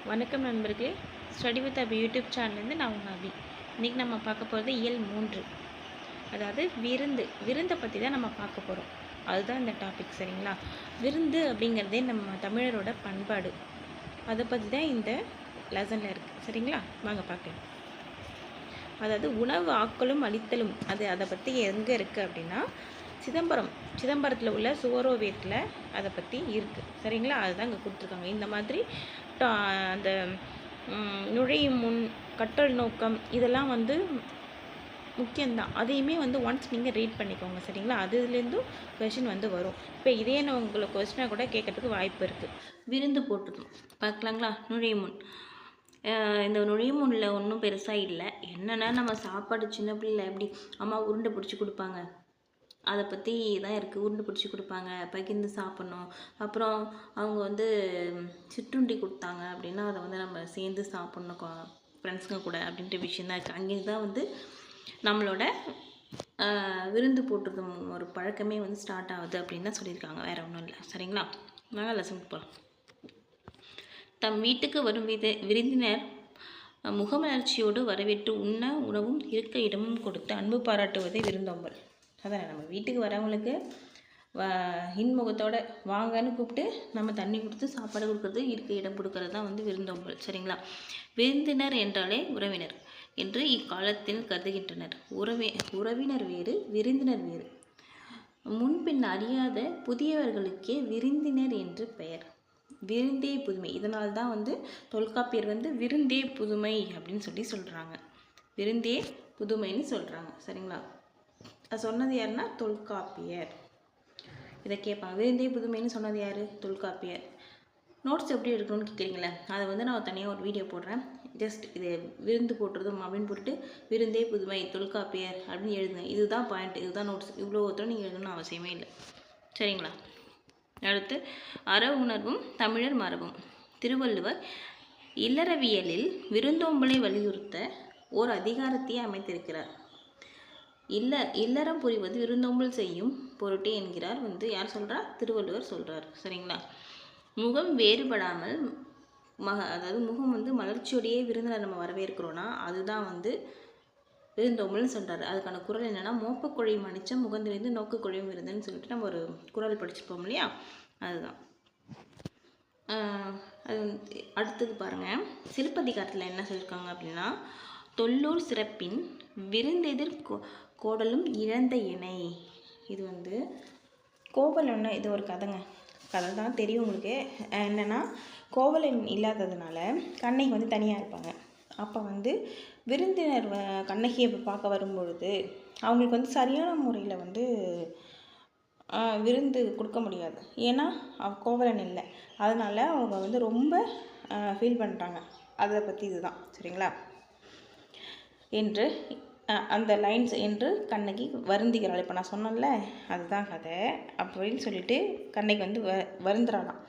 வணக்கம் நண்பர்களே. Study with Abhi YouTube சேனல்லேருந்து நான் உங்கள் அபி. இன்றைக்கி நம்ம பார்க்க போகிறது இயல் 3, அதாவது விருந்தை பற்றி தான் நம்ம பார்க்க போகிறோம். அதுதான் இந்த டாபிக், சரிங்களா? விருந்து அப்படிங்கிறதே நம்ம தமிழரோட பண்பாடு. அதை பற்றி தான் இந்த லெசனில் இருக்குது, சரிங்களா? வாங்க பார்க்கலாம். அதாவது உணவு ஆக்கலும் அளித்தலும் அதை பற்றி எங்கே இருக்குது அப்படின்னா சிதம்பரத்தில் உள்ள சுவரோவியத்தில் அதை பற்றி இருக்குது, சரிங்களா? அதுதான் இங்கே கொடுத்துருக்காங்க. இந்த மாதிரி அந்த நுழையும் முன், கற்றல் நோக்கம், இதெல்லாம் முக்கியம்தான். அதையுமே ஒன்ஸ் நீங்கள் ரீட் பண்ணிக்கோங்க, சரிங்களா? அதுலேருந்தும் கொஷின் வரும். இப்போ இதே நான் உங்களுக்கு கொஸ்டினாக கூட கேட்கறதுக்கு வாய்ப்பு இருக்குது. விருந்து போட்டுக்கணும் பார்க்கலாங்களா? நுழையும் முன். இந்த நுழையும் முன்னில் ஒன்றும் பெருசாக இல்லை. என்னென்னா, நம்ம சாப்பாடு சின்ன பிள்ளைல எப்படி அம்மா உருண்டை பிடிச்சி கொடுப்பாங்க, அதை பற்றி தான் இருக்குது. உருண்டை பிடிச்சி கொடுப்பாங்க, பகிர்ந்து சாப்பிட்ணும். அப்புறம் அவங்க சிற்றுண்டி கொடுத்தாங்க அப்படின்னா அதை நம்ம சேர்ந்து சாப்பிட்ணும் ஃப்ரெண்ட்ஸுங்க கூட அப்படின்ற விஷயம் தான் இருக்குது. அங்கே தான் நம்மளோட விருந்து போட்டுருக்கும் ஒரு பழக்கமே ஸ்டார்ட் ஆகுது அப்படின்னு தான் சொல்லியிருக்காங்க. வேறு ஒன்றும் இல்லை, சரிங்களா? நாங்கள் லெசனுக்கு போகலாம். தம் வீட்டுக்கு வரும் விருந்தினர் முகமலர்ச்சியோடு வரவேற்று உண்ண உணவும் இருக்க இடமும் கொடுத்து அன்பு பாராட்டுவதே விருந்தோம்பல். அதான் நம்ம வீட்டுக்கு வரவங்களுக்கு இன்முகத்தோடு வாங்கன்னு கூப்பிட்டு நம்ம தண்ணி கொடுத்து சாப்பாடு கொடுக்குறது, இருக்க இடம் கொடுக்கறது தான் விருந்தோம்பல், சரிங்களா? விருந்தினர் என்றாலே உறவினர் என்று இக்காலத்தில் கருதுகின்றனர். உறவினர் வேறு, விருந்தினர் வேறு. முன்பின் அறியாத புதியவர்களுக்கே விருந்தினர் என்று பெயர். விருந்தே புதுமை. இதனால் தான் தொல்காப்பியர் விருந்தே புதுமை அப்படின்னு சொல்கிறாங்க. விருந்தே புதுமைன்னு சொல்கிறாங்க, சரிங்களா? அது சொன்னது யாருன்னா தொல்காப்பியர். இதை கேட்பாங்க. விருந்தே புதுமைன்னு சொன்னது யார்? தொல்காப்பியர். நோட்ஸ் எப்படி எடுக்கணும்னு கேட்குறீங்களே, அதை நான் தனியாக ஒரு வீடியோ போடுறேன். ஜஸ்ட் இது விருந்து போட்டுறதும் அப்படின்னு போட்டு விருந்தே புதுமை தொல்காப்பியர் அப்படின்னு எழுதுங்க. இதுதான் பாயிண்ட், இதுதான் நோட்ஸ். இவ்வளோ ஒருத்தரும் நீங்கள் எழுதணும்னு அவசியமே இல்லை, சரிங்களா? அடுத்து, அற உணர்வும் தமிழர் மரபும். திருவள்ளுவர் இல்லறவியலில் விருந்தோம்பலை வலியுறுத்த ஓர் அதிகாரத்தையே அமைத்திருக்கிறார். இல்லறம் புரிவது விருந்தோம்பல் செய்யும் பொருட்டே என்கிறார். யார் சொல்கிறா? திருவள்ளுவர் சொல்கிறார், சரிங்களா? முகம் வேறுபடாமல் அதாவது முகம் மலர்ச்சியோடையே விருந்தினர் நம்ம வரவேற்கிறோன்னா அதுதான் விருந்தோம்பல்னு சொல்கிறாரு. அதுக்கான குறள் என்னென்னா, மோப்பக்குழி மணிச்சம் முகந்திலிருந்து நோக்கு குழியும் விருந்துன்னு சொல்லிட்டு நம்ம ஒரு குறள் படிச்சுப்போம் இல்லையா? அதுதான். அது அடுத்தது பாருங்கள், சிலப்பதிகாரத்தில் என்ன சொல்லியிருக்காங்க அப்படின்னா, தொல்லூர் சிறப்பின் விருந்தெதிர் கோடலும் இழந்த இணை. இது கோவலன்னு, இது ஒரு கதை தான் தெரியும் உங்களுக்கு. என்னென்னா, கோவலன் இல்லாததுனால கண்ணகி தனியாக இருப்பாங்க. அப்போ விருந்தினர் கண்ணகியை பார்க்க வரும்பொழுது அவங்களுக்கு சரியான முறையில் விருந்து கொடுக்க முடியாது. ஏன்னா கோவலன் இல்லை. அதனால் அவங்க ரொம்ப ஃபீல் பண்ணுறாங்க. அதை பற்றி இதுதான், சரிங்களா? என்று அந்த லைன்ஸ் என்று கண்ணகி வருந்துகிறாள். இப்போ நான் சொன்னேன்ல, அதுதான் கதை. அப்படின்னு சொல்லிட்டு கண்ணகி வருந்துறாளாம்.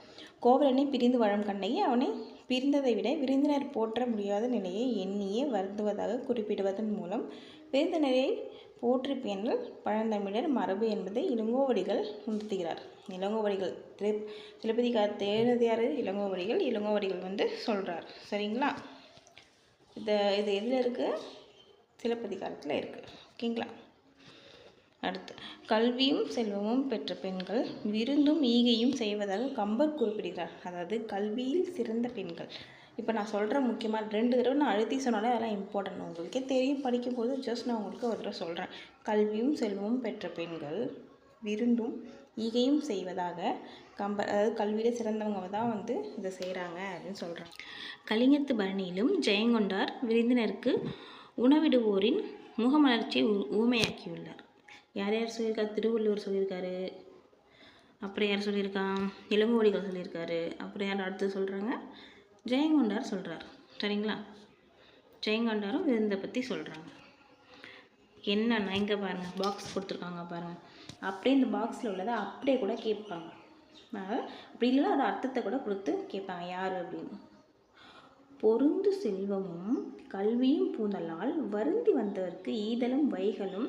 கோவலனை பிரிந்து வாழும் கண்ணகி அவனை பிரிந்ததை விட விருந்தினர் போற்ற முடியாத நிலையை எண்ணியே வருந்துவதாக குறிப்பிடுவதன் மூலம் விருந்தினரை போற்றி பேணல் பழந்தமிழர் மரபு என்பதை இளங்கோவடிகள் உணர்த்துகிறார். இளங்கோவடிகள் சிலப்பதிகாரத்தை எழுதியது யார்? இளங்கோவடிகள். இளங்கோவடிகள் சொல்கிறார், சரிங்களா? இது எதில் இருக்குது? சிலப்பதிகாரத்தில் இருக்குது, ஓகேங்களா? அடுத்து, கல்வியும் செல்வமும் பெற்ற பெண்கள் விருந்தும் ஈகையும் செய்வதாக கம்பர் குறிப்பிடுகிறார். அதாவது கல்வியில் சிறந்த பெண்கள். இப்போ நான் சொல்கிற முக்கியமாக 2 தடவை நான் அழுத்தி சொன்னாலே அதெல்லாம் இம்பார்ட்டன்ட். உங்களுக்கே தெரியும் படிக்கும்போது. ஜஸ்ட் நான் உங்களுக்கு ஒரு தடவை சொல்கிறேன். கல்வியும் செல்வமும் பெற்ற பெண்கள் விருந்தும் ஈகையும் செய்வதாக கம்பர், அதாவது கல்வியில் சிறந்தவங்க தான் இதை செய்கிறாங்க அப்படின்னு சொல்கிறாங்க. கலிங்கத்து பரணியிலும் ஜெயங்கொண்டார் விருந்தினருக்கு உணவிடுவோரின் முகமலர்ச்சியை ஊமையாக்கியுள்ளார். யார் சொல்லியிருக்காரு? திருவள்ளுவர் சொல்லியிருக்காரு. அப்புறம் யார் சொல்லியிருக்கான்? இளங்கோவடிகள் சொல்லியிருக்காரு. அப்புறம் யார் அடுத்து சொல்கிறாங்க? ஜெயங்கொண்டார் சொல்கிறார், சரிங்களா? ஜெயங்கொண்டாரும் விருந்தை பற்றி சொல்கிறாங்க. என்னன்னா, இங்கே பாருங்கள், பாக்ஸ் கொடுத்துருக்காங்க பாருங்கள். அப்படியே இந்த பாக்ஸில் உள்ளதை அப்படியே கூட கேட்பாங்க. அப்படி இல்லைன்னா அது அர்த்தத்தை கூட கொடுத்து கேட்பாங்க, யார் அப்படின்னு. பொருந்து செல்வமும் கல்வியும் பூந்தலால் வருந்தி வந்தவர்க்கு ஈதலும் வைகளும்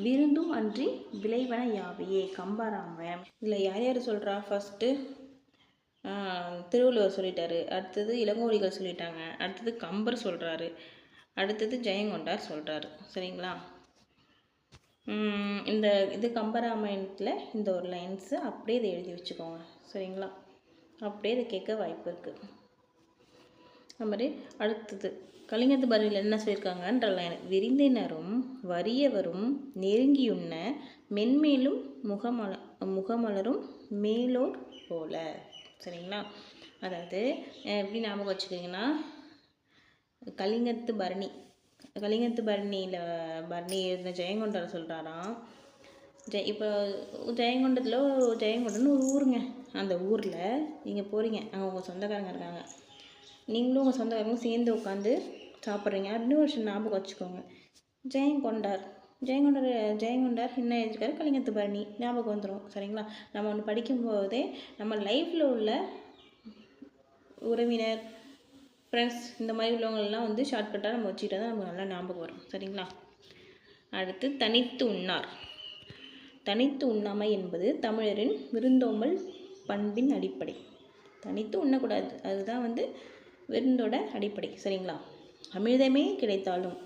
விருந்தும் அன்றி விளைவன யாவையே. கம்பராமாயணம். இதில் யார் யார் சொல்கிறா? ஃபஸ்ட்டு திருவள்ளுவர் சொல்லிட்டாரு, அடுத்தது இளங்கோவடிகள் சொல்லிட்டாங்க, அடுத்தது கம்பர் சொல்கிறாரு, அடுத்தது ஜெயங்கொண்டார் சொல்கிறாரு. சரிங்களா? இந்த இது கம்பராமாயணத்தில் இந்த ஒரு லைன்ஸு அப்படியே இதை எழுதி வச்சுக்கோங்க. சரிங்களா? அப்படியே இதை கேட்க வாய்ப்பு இருக்குது. அது மாதிரி அடுத்தது கலிங்கத்து பரணியில் என்ன சொல்லியிருக்காங்கன்ற லைன், விருந்தினரும் வறியவரும் நெருங்கியுண்ண மென்மேலும் முகமலரும் மேலோர் போல. சரிங்களா? அதாவது எப்படி ஞாபகம் வச்சுக்கிங்கன்னா, கலிங்கத்து பரணியில் பரணி எழுதின ஜெயங்கொண்டார் சொல்கிறாராம். இப்போ ஜெயங்கொண்டன்னு ஒரு ஊருங்க. அந்த ஊரில் நீங்கள் போகிறீங்க, அங்கே உங்கள் சொந்தக்காரங்க இருக்காங்க, நீங்களும் உங்கள் சொந்தக்காரங்களும் சேர்ந்து உட்காந்து சாப்பிட்றீங்க அப்படின்னு ஒரு ஞாபகம் வச்சுக்கோங்க. ஜெயங்கொண்டார் என்ன எழுதியிருக்காரு, கலிங்கத்து பரணி ஞாபகம் வந்துடும். சரிங்களா? நம்ம ஒன்று படிக்கும்போதே நம்ம லைஃப்பில் உள்ள உறவினர், ஃப்ரெண்ட்ஸ், இந்த மாதிரி உள்ளவங்களெலாம் வந்து ஷார்ட்கட்டாக நம்ம வச்சுக்கிட்டா தான் நமக்கு நல்லா ஞாபகம் வரும். சரிங்களா? அடுத்து தனித்து உண்ணாமை என்பது தமிழரின் விருந்தோம்பல் பண்பின் அடிப்படை. தனித்து உண்ணக்கூடாது, அதுதான் வந்து விருந்தோட அடிப்படை. சரிங்களா? அமிர்தமே கிடைத்தாலும்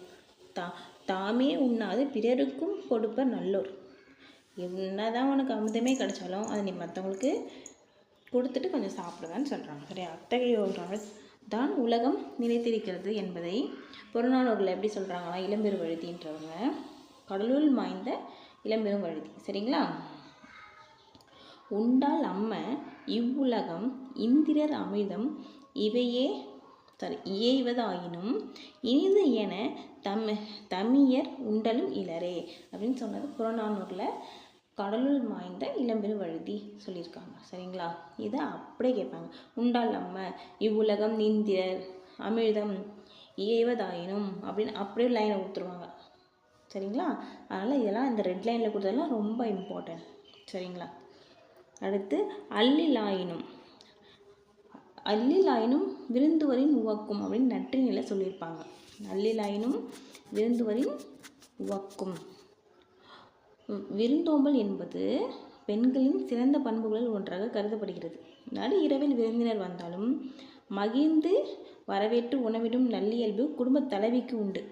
தாமே உண்ணாது பிறருக்கும் கொடுப்பர் நல்லோர். என்னதான் உனக்கு அமிர்தமே கிடைச்சாலும் அதை நீ மற்றவங்களுக்கு கொடுத்துட்டு கொஞ்சம் சாப்பிடுவேன்னு சொல்கிறாங்க. சரி, அத்தகையோரால் தான் உலகம் நிலைத்திருக்கிறது என்பதை புறநானூரில் எப்படி சொல்கிறாங்கன்னா, இளம்பெருவழுதின்றவங்க, கடலுள் மாய்ந்த இளம்பெருவழுதி. சரிங்களா? உண்டால் அம்ம இவ்வுலகம் இந்திரர் அமிர்தம் இயைவதாயினும் இனிது என தமியர் உண்டலும் இலரே அப்படின்னு சொன்னது புறநானூரில் கடலுள் மாய்ந்த இளம்பெருவழுதி சொல்லியிருக்காங்க. சரிங்களா? இதை அப்படியே கேட்பாங்க. உண்டால் அம்ம இவ்வுலகம் இந்திரர் அமிர்தம் இயைவதாயினும் அப்படின்னு அப்படியே லைனை கொடுத்துருவாங்க. சரிங்களா? அதனால் இதெல்லாம் இந்த ரெட் லைனில் கொடுத்ததெல்லாம் ரொம்ப இம்பார்ட்டன்ட். சரிங்களா? அடுத்து அல்லிலாயினும் விருந்துவரின் உவக்கும் அப்படின்னு நற்றினியில் சொல்லியிருப்பாங்க. அல்லிலாயினும் விருந்துவரின் உவக்கும். விருந்தோம்பல் என்பது பெண்களின் சிறந்த பண்புகளில் ஒன்றாக கருதப்படுகிறது. நடு இரவில் விருந்தினர் வந்தாலும் மகிழ்ந்து வரவேற்று உணவிடும் நல்லியல்பு குடும்ப தலைவிக்கு உண்டு.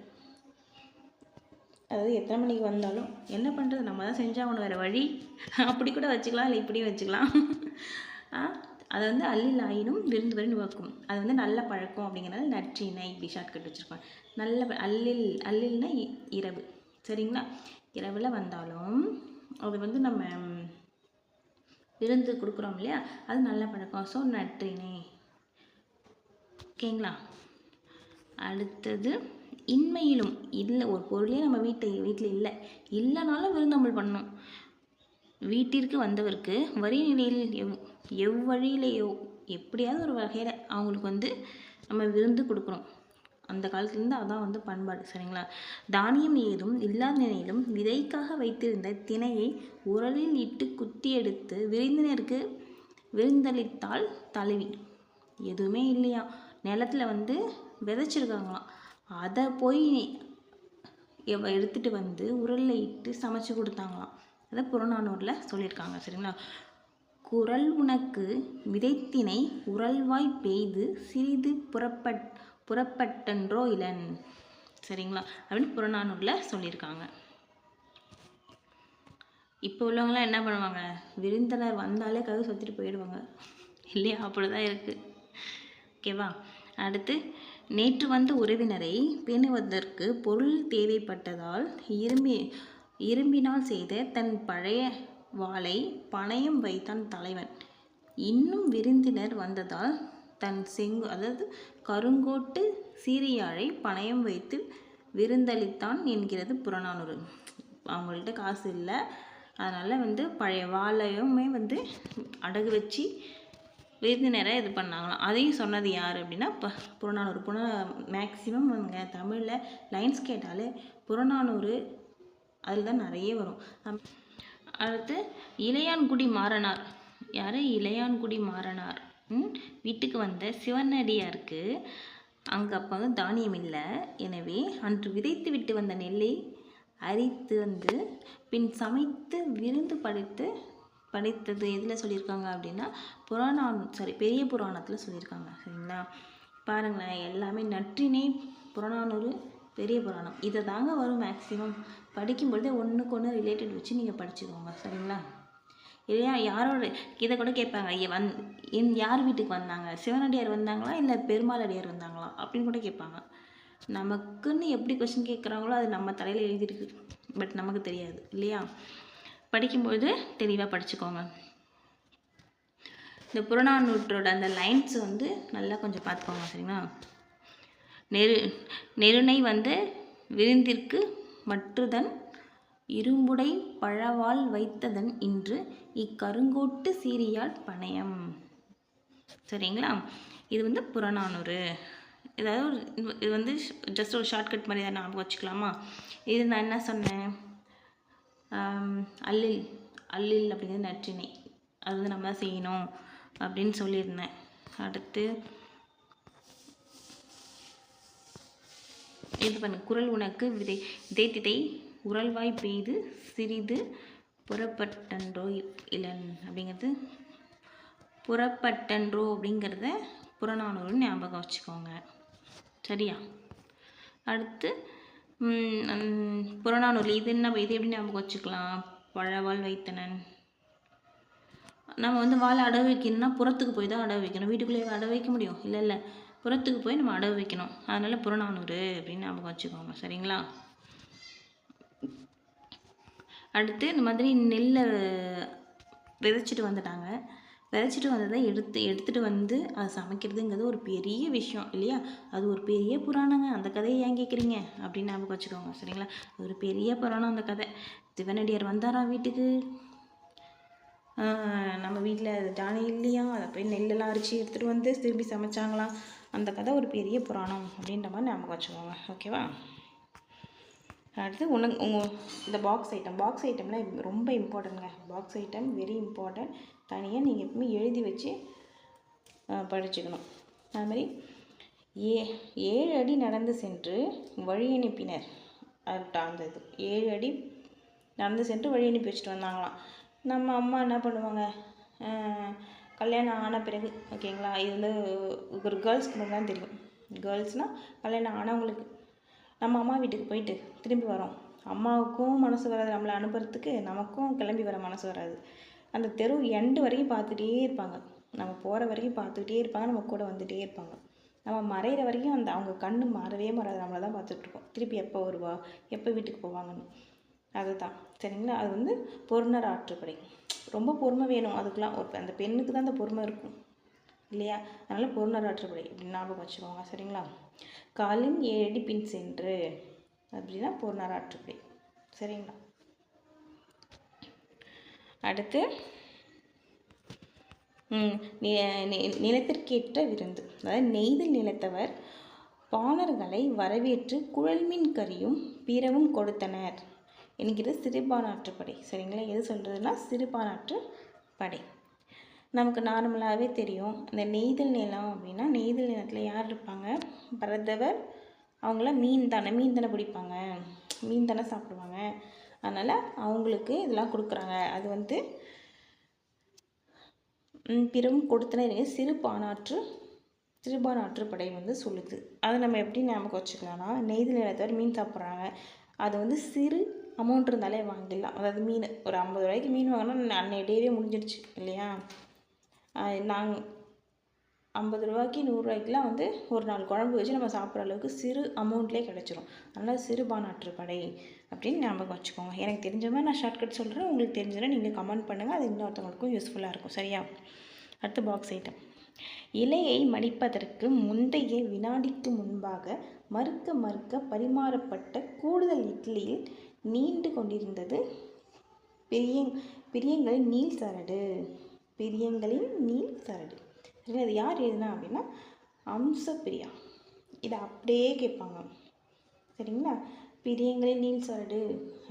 அதாவது எத்தனை மணிக்கு வந்தாலும் என்ன பண்ணுறது, நம்ம தான் செஞ்சாகணும், வேறு வழி. அப்படி கூட வச்சுக்கலாம், இல்லை இப்படியும் வச்சுக்கலாம். அதை வந்து அல்லிலாயினும் விருந்துவரின் உவக்கும், அது வந்து நல்ல பழக்கம் அப்படிங்கிறனால நற்றினை இப்படி ஷார்ட்கட் வச்சுருப்பாங்க. நல்ல அல்லில்னா இரவு. சரிங்களா? இரவில் வந்தாலும் அது வந்து நம்ம விருந்து கொடுக்குறோம் இல்லையா, அது நல்ல பழக்கம். ஸோ நற்றினை. ஓகேங்களா? அடுத்தது இன்மையிலும் இல்லை, ஒரு பொருளே நம்ம வீட்டில் இல்லைனாலும் விருந்தோம்பல் பண்ணணும். வீட்டிற்கு வந்தவருக்கு வரி நிலையில் எவ்வழியிலேயோ எப்படியாவது ஒரு வகையில் அவங்களுக்கு வந்து நம்ம விருந்து கொடுக்கணும். அந்த காலத்துலேருந்து அதான் வந்து பண்பாடு. சரிங்களா? தானியம் ஏதும் இல்லாத நிலையிலும் விதைக்காக வைத்திருந்த திணையை உரலில் இட்டு குத்தி எடுத்து விருந்தினருக்கு விருந்தளித்தால் தலைவி. எதுவுமே இல்லையா, நிலத்தில் வந்து விதைச்சிருக்காங்களாம், அதை போய் எடுத்துகிட்டு வந்து உரலில் இட்டு சமைச்சு கொடுத்தாங்களாம். அதை புறநானூரில் சொல்லியிருக்காங்க. சரிங்களா? குரல் உனக்கு விதைத்தினை உரல்வாய் பெய்து சிறிது புறப்பட்டன்றோ இளன். சரிங்களா? அப்படின்னு புறநானூரில் சொல்லியிருக்காங்க. இப்போ உள்ளவங்களாம் என்ன பண்ணுவாங்க, விருந்தினர் வந்தாலே கதை சொத்திட்டு போயிடுவாங்க இல்லையா? அப்படிதான் இருக்குது. ஓகேவா? அடுத்து நேற்று வந்த உறவினரை பேணுவதற்கு பொருள் தேவைப்பட்டதால் இரும்பினால் செய்த தன் பழைய வாளை பணயம் வைத்தான் தலைவன். இன்னும் விருந்தினர் வந்ததால் தன் அதாவது கருங்கோட்டு சீரியாழை பணயம் வைத்து விருந்தளித்தான் என்கிறது புறநானூறு. அவங்கள்ட்ட காசு இல்லை, அதனால் வந்து பழைய வாழையுமே வந்து அடகு வச்சு விருந்தினரை இது பண்ணாங்களாம். அதையும் சொன்னது யார் அப்படின்னா புறநானூறு. மேக்ஸிமம் அவங்க தமிழில் லைன்ஸ் கேட்டாலே புறநானூறு அதில் தான் நிறைய வரும். அடுத்து இளையான்குடி மாறனார். யார்? இளையான்குடி மாறனார் வீட்டுக்கு வந்த சிவனடியாருக்கு அங்கே அப்போ வந்து தானியம் இல்லை. எனவே அன்று விதைத்து விட்டு வந்த நெல்லை அரித்து வந்து பின் சமைத்து விருந்து படைத்து படித்தது எதில் சொல்லியிருக்காங்க அப்படின்னா பெரிய புராணத்தில் சொல்லியிருக்காங்க. சரிங்களா? பாருங்களேன், எல்லாமே நற்றிணை, புறநானூறு, பெரிய புராணம் இதை தாங்க வரும் மேக்ஸிமம். படிக்கும்பொழுதே ஒன்றுக்கு ஒன்று ரிலேட்டட் வச்சு நீங்கள் படிச்சுக்கோங்க. சரிங்களா? இல்லையா? யாரோட இதை கூட கேட்பாங்க, யார் வீட்டுக்கு வந்தாங்க, சிவனடியார் வந்தாங்களா இல்லை பெருமாள் அடியார் வந்தாங்களா அப்படின்னு கூட கேட்பாங்க. நமக்குன்னு எப்படி கொஸ்டின் கேட்குறாங்களோ அது நம்ம தலையில் எழுதியிருக்கு, பட் நமக்கு தெரியாது இல்லையா? படிக்கும்போது தெளிவாக படிச்சுக்கோங்க. இந்த புறநானூற்றோட அந்த லைன்ஸ் வந்து நல்லா கொஞ்சம் பார்த்துக்கோங்க. சரிங்களா? நெருணை வந்து விருந்திற்கு மற்றுதன் இரும்புடை பழவாள் வைத்ததன் இன்று இக்கருங்கோட்டு சீரியால் பணயம். சரிங்களா? இது வந்து புறநானூறு. ஏதாவது இது வந்து ஜஸ்ட் ஒரு ஷார்ட்கட் மாதிரி தான் ஞாபகம் வச்சுக்கலாமா? இது நான் என்ன சொன்னேன், அல்லில் அப்படிங்கிறது நற்றிணை, அது வந்து நம்ம தான் செய்யணும் அப்படின்னு சொல்லியிருந்தேன். அடுத்து இது பண்ணு, குரல் உனக்கு விதைத்திதை உரல்வாய் பெய்து சிறிது புறப்பட்டன்றோ இளன் அப்படிங்கிறது புறப்பட்டன்றோ அப்படிங்கிறத புறநானூறுன்னு ஞாபகம் வச்சுக்கோங்க. சரியா? அடுத்து புறநானூறு இது எப்படி ஞாபகம் வச்சுக்கலாம், பழவாள் வைத்தனன். நம்ம வந்து வாழை அடவு வைக்கணும்னா புறத்துக்கு போய் தான் அடவு வைக்கணும், வீட்டுக்குள்ளேயே அடவு வைக்க முடியும்? இல்லை, புறத்துக்கு போய் நம்ம அடவு வைக்கணும். அதனால் புறநானூறு அப்படின்னு ஞாபகம் வச்சுக்கோங்க. சரிங்களா? அடுத்து இந்த மாதிரி நெல்லை விதைச்சிட்டு வந்துட்டாங்க. விதைச்சிட்டு வந்ததை எடுத்துகிட்டு வந்து அதை சமைக்கிறதுங்கிறது ஒரு பெரிய விஷயம் இல்லையா? அது ஒரு பெரிய புராணங்க. அந்த கதையை ஏன் கேட்குறீங்க அப்படின்னு ஞாபகம் வச்சுக்கோங்க. சரிங்களா? ஒரு பெரிய புராணம் அந்த கதை. சிவனடியார் வந்தாராம் வீட்டுக்கு, நம்ம வீட்டில் ஜானி இல்லையா, அதை போய் நெல்லெல்லாம் அரிச்சு எடுத்துகிட்டு வந்து திரும்பி சமைச்சாங்களாம். அந்த கதை ஒரு பெரிய புராணம் அப்படின்ற மாதிரி ஞாபகம் வச்சுக்கோங்க. ஓகேவா? அடுத்து இந்த பாக்ஸ் ஐட்டம்லாம் ரொம்ப இம்பார்ட்டன்ட்ங்க. Box item very important. தனியாக நீங்கள் எப்பவுமே எழுதி வச்சு படிச்சுக்கணும். அதுமாதிரி 7 அடி நடந்து சென்று வழி அனுப்பினர். அந்த இது 7 அடி நடந்து சென்று வழி அனுப்பி வச்சுட்டு வந்தாங்களாம். நம்ம அம்மா என்ன பண்ணுவாங்க, கல்யாணம் ஆன பிறகு, ஓகேங்களா? இது வந்து ஒரு கேர்ள்ஸ்க்கு மட்டும் தான் தெரியும். கேர்ள்ஸ்னால் கல்யாணம் ஆனவங்களுக்கு. நம்ம அம்மா வீட்டுக்கு போயிட்டு திரும்பி வரோம், அம்மாவுக்கும் மனசு வராது நம்மளை அனுப்புறதுக்கு, நமக்கும் கிளம்பி வர மனசு வராது. அந்த தெரு எண்டு வரைக்கும் பார்த்துட்டே இருப்பாங்க, நம்ம போகிற வரைக்கும் பார்த்துக்கிட்டே இருப்பாங்க, நம்ம கூட வந்துகிட்டே இருப்பாங்க. நம்ம மறைகிற வரைக்கும் அவங்க கண்ணு மாறவே மாறாது, நம்மளை தான் பார்த்துட்ருக்கோம். திருப்பி எப்போ வருவா, எப்போ வீட்டுக்கு போவாங்கன்னு. அதுதான். சரிங்களா? அது வந்து பொருணர் ஆற்றுப்படை. ரொம்ப பொறுமை வேணும் அதுக்கெலாம். அந்த பெண்ணுக்கு தான் அந்த பொறுமை இருக்கும் இல்லையா? அதனால் பொருணர் ஆற்றுப்படை அப்படின்னு ஞாபகம் வச்சுக்கோங்க. சரிங்களா? காலின் 7 அடி பின் சென்று அப்படின்னா பொருணர் ஆற்றுப்படை. சரிங்களா? அடுத்து நிலத்திற்கேற்ற விருந்து. அதாவது நெய்தல் நிலத்தவர் பாணர்களை வரவேற்று குழல்மீன் கறியும் பிறவும் கொடுத்தனர் என்கிறது சிறுபானாற்றுப்படை. சரிங்களா? எது சொல்கிறதுனா சிறுபானாற்றுப்படை. நமக்கு நார்மலாகவே தெரியும், இந்த நெய்தல் நிலம் அப்படின்னா, நெய்தல் நிலத்தில் யார் இருப்பாங்க, பரதவர். அவங்களாம் மீன் தானே பிடிப்பாங்க, மீன் தானே சாப்பிடுவாங்க. அதனால் அவங்களுக்கு இதெல்லாம் கொடுக்குறாங்க. அது வந்து பிறவும் கொடுத்தனர் சிறுபானாற்றுப்படை வந்து சொல்லுது. அதை நம்ம எப்படி ஞாபகம் வச்சுக்கலாம்னா, நெய்தல் நிலத்தவர் மீன் சாப்பிட்றாங்க, அது வந்து சிறு அமௌண்ட் இருந்தாலே வாங்கிடலாம். அதாவது மீன் ஒரு 50 ரூபாய்க்கு மீன் வாங்கினா அன்னைய டேவே முடிஞ்சிடுச்சு இல்லையா? நாங்கள் 50 ரூபாய்க்கு 100 ரூபாய்க்குலாம் வந்து ஒரு நாள் குழம்பு வச்சு நம்ம சாப்பிட்ற அளவுக்கு சிறு அமௌண்ட்லேயே கிடச்சிரும். அதனால் சிறுபானாற்றுப்படை அப்படின்னு ஞாபகம் வச்சுக்கோங்க. எனக்கு தெரிஞ்ச மாதிரி நான் ஷார்ட்கட் சொல்கிறேன், உங்களுக்கு தெரிஞ்சதுன்னா நீங்கள் கமெண்ட் பண்ணுங்கள், அது இன்னொருத்தவங்களுக்கும் யூஸ்ஃபுல்லாக இருக்கும். சரியா? அடுத்து பாக்ஸ் ஐட்டம். இலையை மடிப்பதற்கு முந்தைய வினாடிக்கு முன்பாக மறுக்க பரிமாறப்பட்ட கூடுதல் இட்லியில் நீண்டு கொண்டிருந்தது பிரியங்களின் நீள் சரடு. சரி, அது யார் எழுதுனா அப்படின்னா அம்சப்பிரியா. இதை அப்படியே கேட்பாங்க. சரிங்களா? பிரியங்களின் நீள் சரடு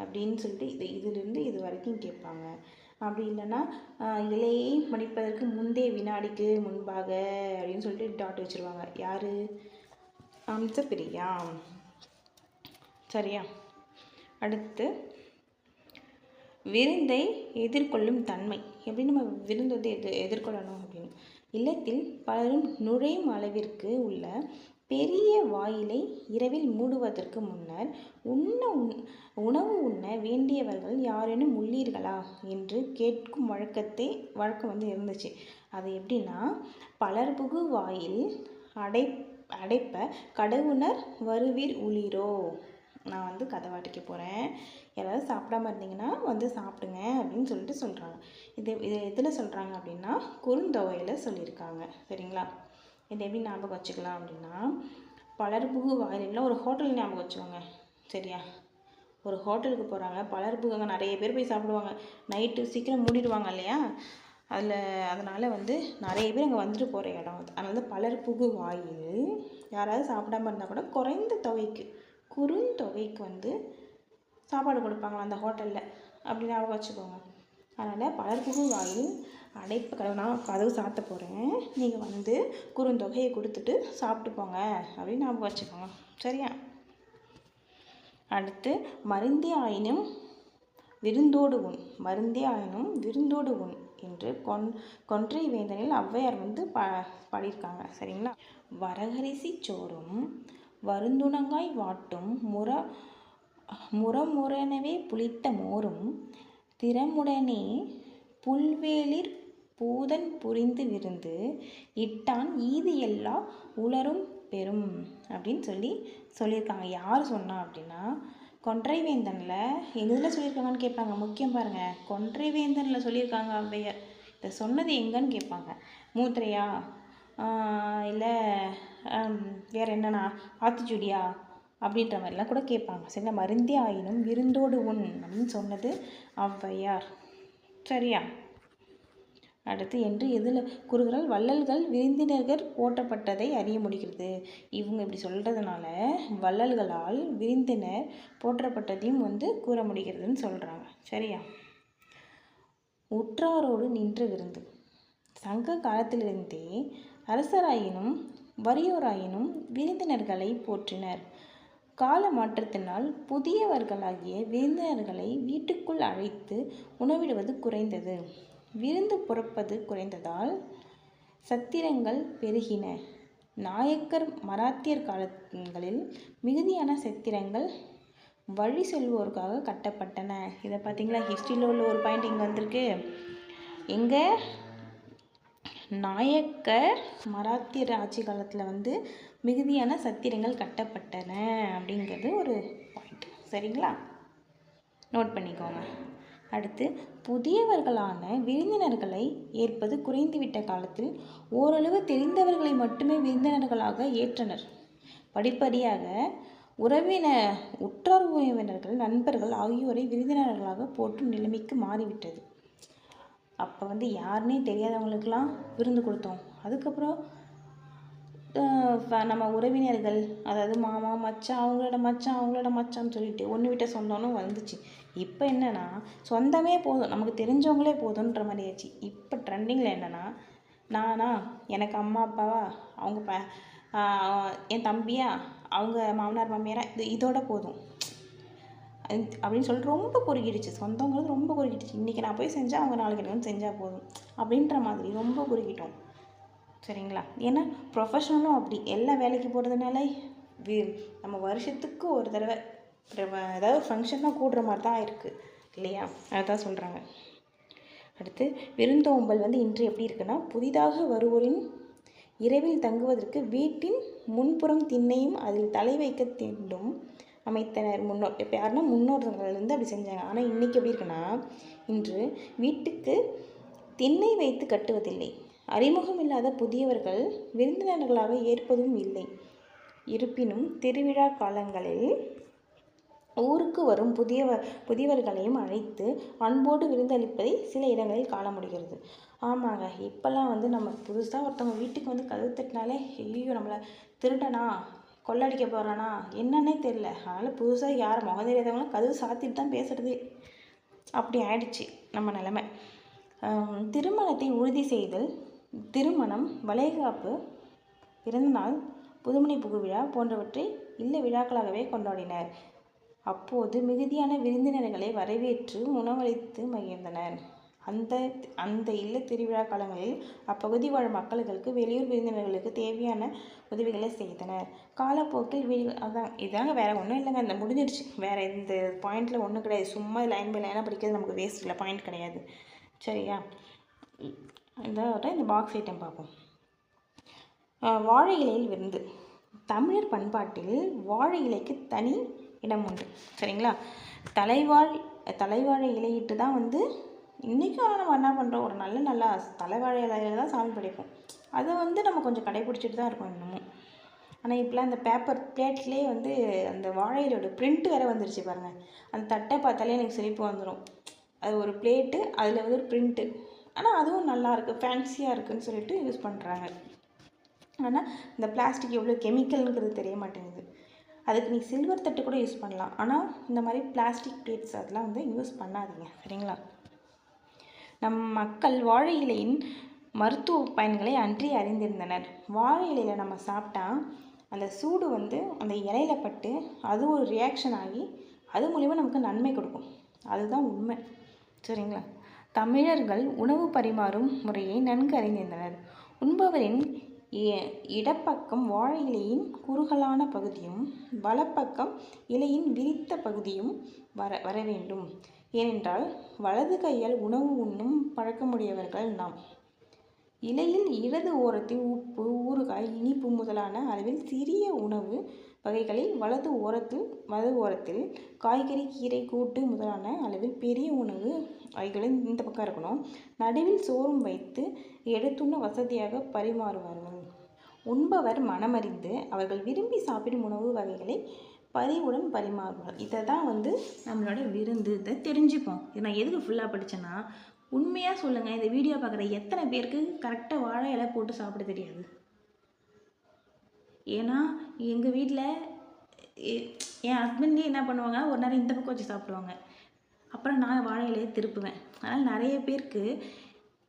அப்படின்னு சொல்லிட்டு இதிலிருந்து இது வரைக்கும் கேட்பாங்க. அப்படி இல்லைன்னா இலையை மடிப்பதற்கு முந்தைய வினாடிக்கு முன்பாக அப்படின்னு சொல்லிட்டு டாட் வச்சுருவாங்க. யார்? அம்சப்பிரியா. சரியா? அடுத்து விருந்தை எதிர்கொள்ளும் தன்மை. எப்படி நம்ம விருந்து வந்து எதிர்கொள்ளணும் அப்படின்னு, இல்லத்தில் பலரும் நுழையும் அளவிற்கு உள்ள பெரிய வாயிலை இரவில் மூடுவதற்கு முன்னர் உணவு உண்ண வேண்டியவர்கள் யாரேனும் உள்ளீர்களா என்று கேட்கும் வழக்கம் வந்து இருந்துச்சு. அது எப்படின்னா, பலர்புகு வாயில் அடைப்ப கடவுணர் வருவீர் உள்ளீரோ. நான் வந்து கதை வாட்டிக்க போகிறேன், யாராவது சாப்பிடாம இருந்தீங்கன்னா வந்து சாப்பிடுங்க அப்படின்னு சொல்கிறாங்க. இது எதில் சொல்கிறாங்க அப்படின்னா, குறுந்தொகையில் சொல்லியிருக்காங்க. சரிங்களா? இது எப்படி ஞாபகம் வச்சுக்கலாம் அப்படின்னா, பலர்புகு வாயிலில் ஒரு ஹோட்டல் ஞாபகம் வச்சுக்கோங்க. சரியா? ஒரு ஹோட்டலுக்கு போகிறாங்க, பலர்புகு, அங்கே நிறைய பேர் போய் சாப்பிடுவாங்க, நைட்டு சீக்கிரம் மூடிடுவாங்க இல்லையா, அதனால் வந்து நிறைய பேர் அங்கே வந்துட்டு போகிற இடம் அது. அதனால பலர்புகு வாயில் யாராவது சாப்பிடாம இருந்தால் கூட குறைந்த தொகைக்கு, குறுந்தொகைக்கு வந்து சாப்பாடு கொடுப்பாங்களா அந்த ஹோட்டலில், அப்படி ஞாபகம் வச்சுக்கோங்க. அதனால் பலர்புகு வாயில் அடைப்பு நான் கதவு சாத்த போகிறேன், நீங்கள் வந்து குறுந்தொகையை கொடுத்துட்டு சாப்பிட்டு போங்க அப்படின்னு ஞாபகம் வச்சுக்கோங்க. சரியா? அடுத்து, மருந்தே ஆயினும் விருந்தோடு உண், மருந்தே ஆயினும் விருந்தோடு உண் என்று கொன்றை வேந்தனில் ஔவையார் வந்து பாடியிருக்காங்க. சரிங்களா? வரகரிசி சோறும் வருந்துணங்காய் வாட்டும் முறமுறனவே புளித்த மோரும் திறமுடனே புல்வேளிர் பூதன் புரிந்து விருந்து இட்டான் ஈது எல்லா உலரும் பெறும் அப்படின்னு சொல்லியிருக்காங்க. யார் சொன்னா அப்படின்னா, கொன்றைவேந்தனில். எதில் சொல்லியிருக்காங்கன்னு கேட்பாங்க, முக்கியம் பாருங்கள். கொன்றைவேந்தனில் சொல்லியிருக்காங்க ஔவையார். இதை சொன்னது எங்கன்னு கேட்பாங்க. மூத்திரையா, இல்லை வேறு என்னன்னா ஆத்திச்சூடியா அப்படின்ற மாதிரிலாம் கூட கேட்பாங்க. சரிங்களா? மருந்தே ஆயினும் விருந்தோடு உண் அப்படின்னு சொன்னது ஔவையார். சரியா? அடுத்து, என்று எதில் கூறுகிறால் வள்ளல்கள் விருந்தினர்கள் போற்றப்பட்டதை அறிய முடிகிறது. இவங்க இப்படி சொல்கிறதுனால வள்ளல்களால் விருந்தினர் போற்றப்பட்டதையும் வந்து கூற முடிகிறதுன்னு சொல்கிறாங்க. சரியா? உற்றாரோடு நின்று விருந்து. சங்க காலத்திலிருந்தே அரசராயினும் வறியோராயினும் விருந்தினர்களை போற்றினர். கால மாற்றத்தினால் புதியவர்களாகிய விருந்தினர்களை வீட்டுக்குள் அழைத்து உணவிடுவது குறைந்தது. விருந்து புறப்பது குறைந்ததால் சத்திரங்கள் பெருகின. நாயக்கர் மராத்தியர் காலங்களில் மிகுதியான சத்திரங்கள் வழி செல்வோருக்காக கட்டப்பட்டன. இதை பார்த்தீங்களா? ஹிஸ்ட்ரியில் உள்ள ஒரு பாயிண்ட் இங்கே வந்திருக்கு. எங்கே நாயக்கர் மராத்தியர் ஆட்சி காலத்தில் வந்து மிகுதியான சத்திரங்கள் கட்டப்பட்டன அப்படிங்கிறது ஒரு பாயிண்ட். சரிங்களா? நோட் பண்ணிக்கோங்க. அடுத்து, புதியவர்களான விருந்தினர்களை ஏற்பது குறைந்துவிட்ட காலத்தில் ஓரளவு தெரிந்தவர்களை மட்டுமே விருந்தினர்களாக ஏற்றனர். படிப்படியாக உற்றார் உறவினர்கள், நண்பர்கள் ஆகியோரை விருந்தினர்களாக போற்றும் நிலைமைக்கு மாறிவிட்டது. அப்போ வந்து யாருன்னே தெரியாதவங்களுக்கெல்லாம் விருந்து கொடுத்தோம். அதுக்கப்புறம் நம்ம உறவினர்கள், அதாவது மாமா, மச்சான், அவங்களோட மச்சான்னு சொல்லிட்டு ஒன்று விட்ட சொந்தம்னு வந்துச்சு. இப்போ என்னென்னா, சொந்தமே போதும், நமக்கு தெரிஞ்சவங்களே போதுன்ற மாதிரி ஆச்சு. இப்போ ட்ரெண்டிங்கில் என்னென்னா, நானா, எனக்கு அம்மா அப்பாவா, அவங்க என் தம்பியா, அவங்க மாமனார் மாமியாரா, இதோட போதும் அப்படின்னு சொல்லிட்டு ரொம்ப குறுக்கிடுச்சு. சொந்தங்கிறது ரொம்ப குறுக்கிடுச்சு. இன்றைக்கி நான் போய் செஞ்சால் அவங்க நாளைக்கு எனக்கு வந்து செஞ்சால் போதும் அப்படின்ற மாதிரி ரொம்ப குறுக்கிட்டோம். சரிங்களா? ஏன்னா ப்ரொஃபஷனலும் அப்படி எல்லா வேலைக்கு போகிறதுனால நம்ம வருஷத்துக்கு ஒரு தடவை ஏதாவது ஃபங்க்ஷனாக கூடுற மாதிரி தான் இருக்குது இல்லையா? அதுதான் சொல்கிறாங்க. அடுத்து, விருந்தோம்பல் வந்து இன்று எப்படி இருக்குன்னா, புதிதாக வருவோரின் இரவில் தங்குவதற்கு வீட்டின் முன்புறம் திண்ணையும் அதில் தலை வைக்க திண்டும் அமைத்தனர். இப்போ யாருன்னா முன்னோர்கள்லேருந்து அப்படி செஞ்சாங்க. ஆனால் இன்றைக்கி எப்படி இருக்குன்னா, இன்று வீட்டுக்கு திண்ணை வைத்து கட்டுவதில்லை. அறிமுகம் இல்லாத புதியவர்கள் விருந்தினர்களாக ஏற்பதும் இல்லை. இருப்பினும் திருவிழா காலங்களில் ஊருக்கு வரும் புதியவர்களையும் அழைத்து அன்போடு விருந்தளிப்பதை சில இடங்களில் காண முடிகிறது. ஆமாங்க, இப்போல்லாம் வந்து நம்ம புதுசாக ஒருத்தவங்க வீட்டுக்கு வந்து கதவு தட்டினாலே ஐயோ நம்மளை திருடனா கொள்ளடிக்க போகிறானா என்னன்னே தெரில. அதனால் புதுசாக யார் முகம் தெரியாதவங்களாம் கதவு சாத்திட்டு தான் பேசுகிறது. அப்படி ஆயிடுச்சு நம்ம நிலைமை. திருமணத்தை உறுதி செய்தல், திருமணம், வளைகாப்பு, பிறந்தநாள், புதுமணி புகுவிழா போன்றவற்றை இல்ல விழாக்களாகவே கொண்டாடினர். அப்போது மிகுதியான விருந்தினர்களை வரவேற்று உணவளித்து மகிழ்ந்தனர். அந்த இல்ல திருவிழா காலங்களில் அப்பகுதி வாழ் மக்களுக்கு வெளியூர் விருந்தினர்களுக்கு தேவையான உதவிகளை செய்தனர். காலப்போக்கில் அதான் இதாங்க, வேற ஒன்றும் இல்லைங்க. இந்த முடிஞ்சிடுச்சு. வேற இந்த பாயிண்ட்ல ஒன்றும் கிடையாது. சும்மா லைன் பை லைனாக படிக்கிறது நமக்கு வேஸ்ட் இல்லை, பாயிண்ட் கிடையாது. சரியா? இந்த பாக்ஸ் ஐட்டம் பார்ப்போம். வாழை இலையில் விருந்து. தமிழர் பண்பாட்டில் வாழை இலைக்கு தனி இடம் உண்டு. சரிங்களா? தலைவாழை இலையிட்டு தான் இன்றைக்கும் நம்ம என்ன பண்ணுறோம், ஒரு நல்ல தலைவாழை இலையில தான் சாமி படைப்போம். அதை நம்ம கொஞ்சம் கடைப்பிடிச்சிட்டு தான் இருக்கோம் இன்னமும். ஆனால் இப்போலாம் அந்த பேப்பர் பிளேட்லேயே அந்த வாழை இலையோட பிரிண்ட் வேறு வந்துருச்சு பாருங்கள். அந்த தட்டை பார்த்தாலே எனக்கு சிரிப்பு வந்துடும். அது ஒரு பிளேட்டு, அதில் ஒரு பிரிண்ட்டு. ஆனால் அதுவும் நல்லாயிருக்கு, ஃபேன்சியாக இருக்குதுன்னு சொல்லிட்டு யூஸ் பண்ணுறாங்க. ஆனால் இந்த பிளாஸ்டிக் எவ்வளோ கெமிக்கல்ங்கிறது தெரிய மாட்டேங்குது. அதுக்கு நீ சில்வர் தட்டு கூட யூஸ் பண்ணலாம். ஆனால் இந்த மாதிரி பிளாஸ்டிக் பிளேட்ஸ் அதெல்லாம் யூஸ் பண்ணாதீங்க. சரிங்களா? நம் மக்கள் வாழை இலையின் மருத்துவ பயன்களை அன்றி அறிந்திருந்தனர். வாழை இலையில் நம்ம சாப்பிட்டா அந்த சூடு அந்த இலையில பட்டு அது ஒரு ரியாக்ஷன் ஆகி அது மூலிமா நமக்கு நன்மை கொடுக்கும். அதுதான் உண்மை. சரிங்களா? தமிழர்கள் உணவு பரிமாறும் முறையை நன்கு அறிந்திருந்தனர். உண்பவரின் இடப்பக்கம் வாழை இலையின் குறுகலான பகுதியும் வலப்பக்கம் இலையின் விரித்த பகுதியும் வர வேண்டும். ஏனென்றால் வலது கையால் உணவு உண்ணும் பழக்கமுடையவர்கள் நாம். இலையில் இடது ஓரத்தில் உப்பு, ஊறுகாய், இனிப்பு முதலான அளவில் சிறிய உணவு வகைகளை வலது ஓரத்தில் காய்கறி, கீரை, கூட்டு முதலான அளவில் பெரிய உணவு வகைகளில் இந்த பக்கம் இருக்கணும். நடுவில் சோறும் வைத்து எடுத்துண்ண வசதியாக பரிமாறுவார்கள். உண்பவர் மனமறிந்து அவர்கள் விரும்பி சாப்பிடும் உணவு வகைகளை பரிவுடன் பரிமாறுவார்கள். இதை தான் நம்மளோட விருந்து. இதை தெரிஞ்சுப்போம். இது நான் எதுக்கு ஃபுல்லாக படித்தேன்னா, உண்மையாக சொல்லுங்கள், இந்த வீடியோ பார்க்குற எத்தனை பேருக்கு கரெக்டாக வாழை இலை போட்டு சாப்பிட தெரியாது? ஏன்னா எங்கள் வீட்டில் என் ஹஸ்பண்டே என்ன பண்ணுவாங்க, ஒரு நேரம் இந்த பக்கம் வச்சு சாப்பிடுவாங்க, அப்புறம் நான் வாழை இலையை திருப்புவேன். அதனால் நிறைய பேருக்கு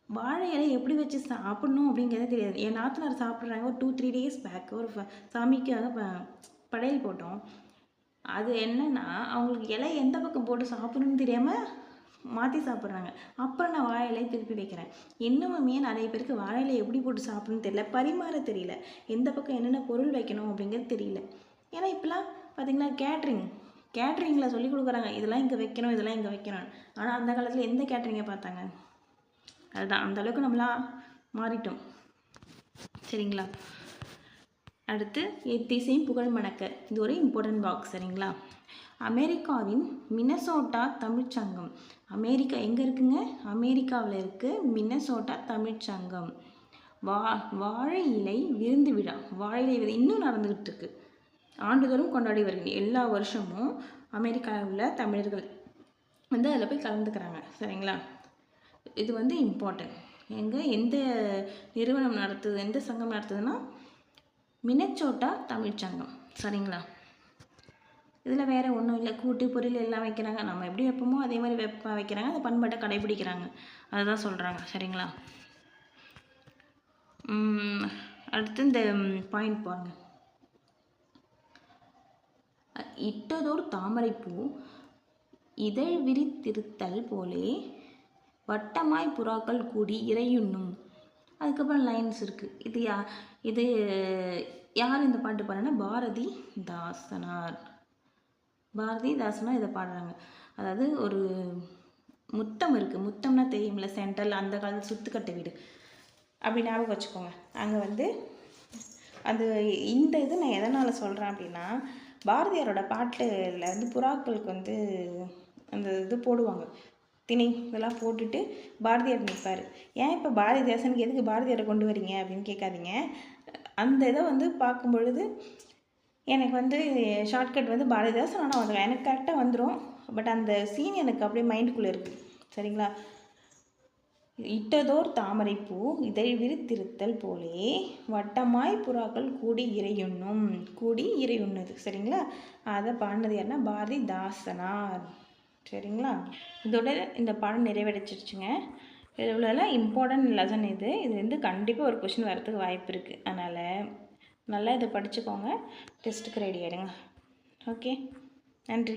வாழை இலை எப்படி வச்சு சாப்பிடணும் அப்படிங்கிறதே தெரியாது. என் நாத்தனார் சாப்பிட்றாங்க. ஒரு 2-3 days பேக் ஒரு சாமிக்காக படையல் போட்டோம். அது என்னென்னா, அவங்களுக்கு இலை எந்த பக்கம் போட்டு சாப்பிடணும்னு தெரியாமல் மாற்றி சாப்பிட்றாங்க. அப்புறம் நான் வாழை இலையை திருப்பி வைக்கிறேன். இன்னுமே நிறைய பேருக்கு வாழை இலை எப்படி போட்டு சாப்பிடணும்னு தெரியல, பரிமாற தெரியல, எந்த பக்கம் என்னென்ன பொருள் வைக்கணும் அப்படிங்கிறது தெரியல. ஏன்னா இப்போலாம் பார்த்திங்கன்னா கேட்ரிங்கில் சொல்லி கொடுக்குறாங்க, இதெல்லாம் இங்கே வைக்கணும், இதெல்லாம் இங்கே வைக்கணும். ஆனால் அந்த காலத்தில் எந்த கேட்ரிங்கை பார்த்தாங்க? அதுதான், அந்தளவுக்கு நம்மளாம் மாறிட்டோம். சரிங்களா? அடுத்து எத்திசையும் புகழ் மணக்க. இது ஒரு இம்பார்ட்டன்ட் பாக்ஸ். சரிங்களா? அமெரிக்காவின் மினசோட்டா தமிழ்ச்சங்கம். அமெரிக்கா எங்கே இருக்குங்க? அமெரிக்காவில் இருக்குது மினசோட்டா தமிழ்ச்சங்கம். வாழை இலை விருந்து விழா. வாழை இலை விருந்து இன்னும் நடந்துக்கிட்டு இருக்கு. ஆண்டுதோறும் கொண்டாடி வருகிறது. எல்லா வருஷமும் அமெரிக்காவில் உள்ள தமிழர்கள் அதில் போய் கலந்துக்கிறாங்க. சரிங்களா? இது இம்பார்ட்டன்ட். எந்த நிறுவனம் நடத்துது, எந்த சங்கம் நடத்துதுன்னா மினசோட்டா தமிழ்ச்சங்கம். சரிங்களா? இதில் வேறு ஒன்றும் இல்லை. கூட்டு பொரியல் எல்லாம் வைக்கிறாங்க. நம்ம எப்படி வைப்போமோ அதே மாதிரி வைக்கிறாங்க. அந்த பண்பாட்டை கடைபிடிக்கிறாங்க. அதுதான் சொல்கிறாங்க. சரிங்களா? அடுத்து இந்த பாயிண்ட் பாருங்கள். இட்டதோர் தாமரைப்பூ இதழ் விரித்திருத்தல் போலே வட்டமாய் புறாக்கள் கூடி இறையுண்ணும். அதுக்கப்புறம் லைன்ஸ் இருக்குது. இது யார் இந்த பாட்டு பாடுறேன்னா பாரதிதாசனார் இதை பாடுறாங்க. அதாவது ஒரு முத்தம் இருக்குது. முத்தம்னா தெரியும்ல, சென்ட்ரல் அந்த காலத்தில் சுத்துக்கட்டை வீடு அப்படி ஞாபகம் வச்சுக்கோங்க. அங்கே அந்த இது நான் எதனால் சொல்கிறேன் அப்படின்னா, பாரதியாரோட பாட்டில் புறாக்களுக்கு அந்த இது போடுவாங்க, திணை இதெல்லாம் போட்டுட்டு பாரதியார் நிற்பார். ஏன் இப்போ பாரதிதாசனுக்கு எதுக்கு பாரதியாரை கொண்டு வரீங்க அப்படின்னு கேட்காதீங்க. அந்த இதை பார்க்கும் பொழுது எனக்கு ஷார்ட்கட் பாரதிதாசன். ஆனால் எனக்கு கரெக்டாக வந்துடும். பட் அந்த சீன் எனக்கு அப்படியே மைண்டுக்குள்ளே இருக்குது. சரிங்களா? இட்டதோர் தாமரைப்பூ இதழ் விரித்திருத்தல் போலே வட்டமாய் புறாக்கள் கூடி இறையுண்ணுது. சரிங்களா? அதை பாடினது யாருன்னா பாரதிதாசனார். சரிங்களா? இதோட இந்த பாடம் நிறைவடைச்சிருச்சுங்க. இவ்வளோலாம் இம்பார்ட்டன்ட் லெசன். இது கண்டிப்பாக ஒரு கொஷின் வரத்துக்கு வாய்ப்பு இருக்குது. அதனால் நல்லா இதை படிச்சுக்கோங்க. டெஸ்ட்டுக்கு ரெடி ஆகிடுங்க. ஓகே, நன்றி.